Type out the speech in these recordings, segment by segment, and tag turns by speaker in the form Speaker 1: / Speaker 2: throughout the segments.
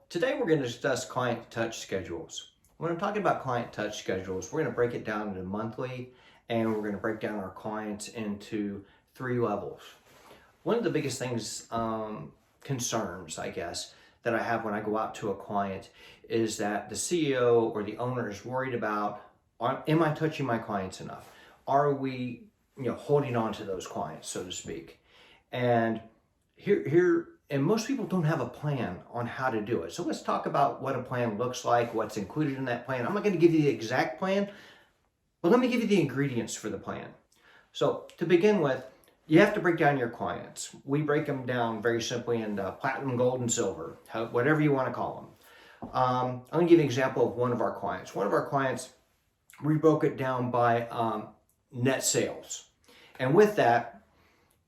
Speaker 1: Today we're going to discuss client touch schedules. When I'm talking about client touch schedules, we're going to break it down into monthly, and we're going to break down our clients into 3 levels. One of the biggest things, concerns, I guess, that I have when I go out to a client is that the CEO or the owner is worried about, am I touching my clients enough? Are we, holding on to those clients, so to speak? And and most people don't have a plan on how to do it. So let's talk about what a plan looks like, what's included in that plan. I'm not going to give you the exact plan, but let me give you the ingredients for the plan. So to begin with, you have to break down your clients. We break them down very simply into platinum, gold, and silver, whatever you want to call them. I'm going to give you an example of one of our clients. One of our clients, we broke it down by net sales. And with that,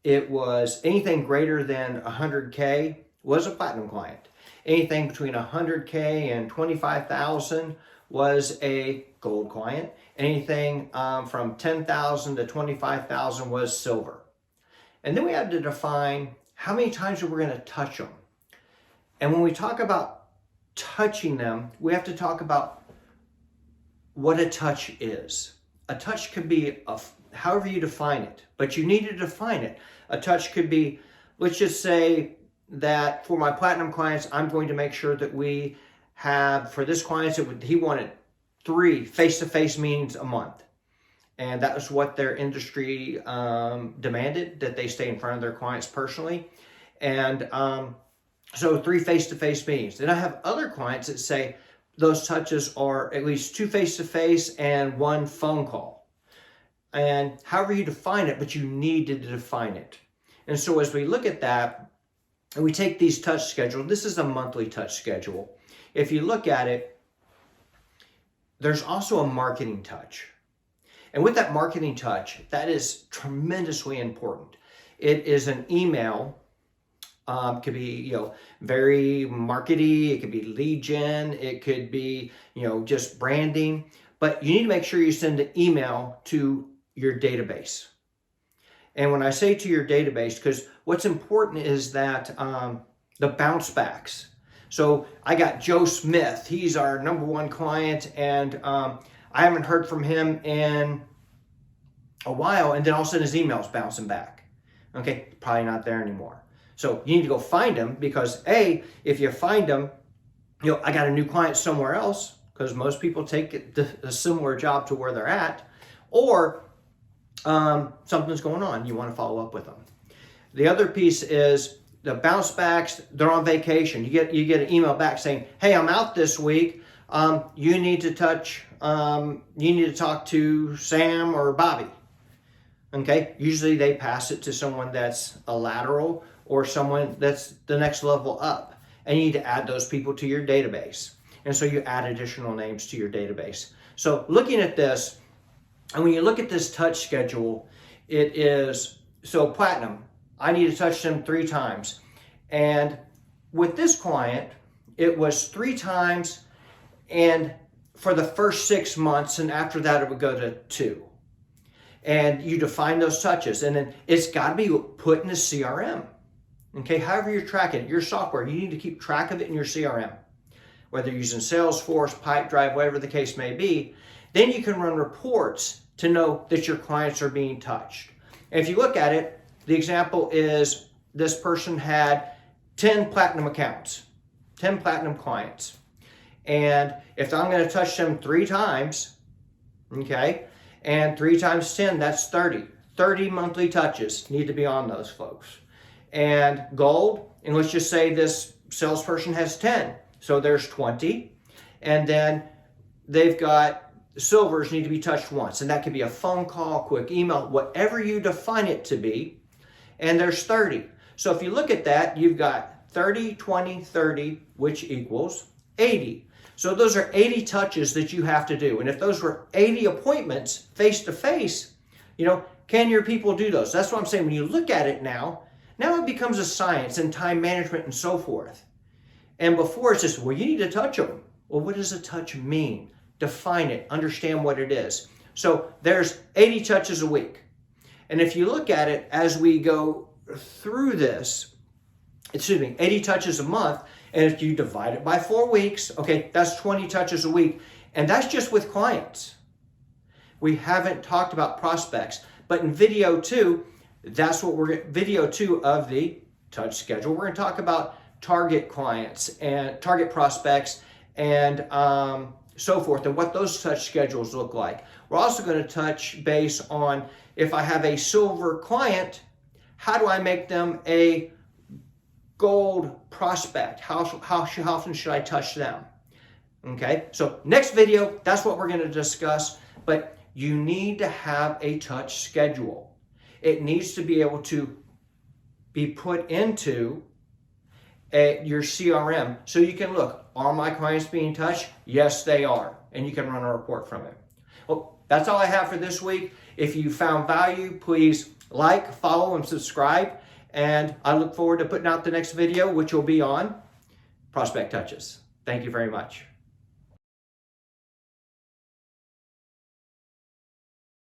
Speaker 1: it was anything greater than 100K was a platinum client. Anything between 100K and 25,000 was a gold client. Anything from 10,000 to 25,000 was silver. And then we had to define how many times we're going to touch them. And when we talk about touching them, we have to talk about what a touch is. A touch could be however you define it, but you need to define it. A touch could be, let's just say that for my platinum clients, I'm going to make sure that we have, for this client, he wanted 3 face-to-face meetings a month. And that was what their industry demanded, that they stay in front of their clients personally. And so 3 face-to-face meetings. Then I have other clients that say those touches are at least 2 face-to-face and 1 phone call. And however you define it, but you need to define it. And so as we look at that, and we take these touch schedules, this is a monthly touch schedule. If you look at it, there's also a marketing touch. And with that marketing touch, that is tremendously important. It is an email, could be, very markety, it could be lead gen, it could be, just branding, but you need to make sure you send an email to your database. And when I say to your database, because what's important is that the bounce backs. So I got Joe Smith, he's our #1 client, and I haven't heard from him in a while, and then all of a sudden his email's bouncing back. Okay, probably not there anymore. So you need to go find him, because if you find him, I got a new client somewhere else, because most people take a similar job to where they're at, or something's going on, you want to follow up with them. The other piece is the bounce backs. They're on vacation. You get an email back saying, hey, I'm out this week. You need to talk to Sam or Bobby. Okay, usually they pass it to someone that's a lateral or someone that's the next level up, and you need to add those people to your database. And so you add additional names to your database. So looking at this, and when you look at this touch schedule, it is, so platinum, I need to touch them 3 times. And with this client, it was 3 times, and for the first 6 months, and after that it would go to 2. And you define those touches, and then it's got to be put in a CRM. Okay, however you're tracking it, your software, you need to keep track of it in your CRM. Whether you're using Salesforce, Pipedrive, whatever the case may be, then you can run reports to know that your clients are being touched. And if you look at it, the example is this person had 10 platinum accounts, 10 platinum clients. And if I'm going to touch them 3 times, okay, and 3 times 10, that's 30. 30 monthly touches need to be on those folks. And gold, and let's just say this salesperson has 10. So there's 20. And then they've got silvers need to be touched once. And that could be a phone call, quick email, whatever you define it to be. And there's 30. So if you look at that, you've got 30, 20, 30, which equals 80. So those are 80 touches that you have to do. And if those were 80 appointments face-to-face, can your people do those? That's what I'm saying. When you look at it now it becomes a science and time management and so forth. And before it's just, well, you need to touch them. Well, what does a touch mean? Define it, understand what it is. So there's 80 touches a week. And if you look at it as we go through this, 80 touches a month, And if you divide it by 4 weeks, okay, that's 20 touches a week. And that's just with clients. We haven't talked about prospects. But in video 2, that's what video 2 of the touch schedule. We're going to talk about target clients and target prospects and so forth, and what those touch schedules look like. We're also going to touch base on, if I have a silver client, how do I make them a gold prospect? How often should I touch them? Okay, so next video, that's what we're going to discuss. But you need to have a touch schedule. It needs to be able to be put into your CRM so you can look, are my clients being touched? Yes, they are. And you can run a report from it. Well, that's all I have for this week. If you found value, please like, follow, and subscribe. And I look forward to putting out the next video, which will be on prospect touches. Thank you very much.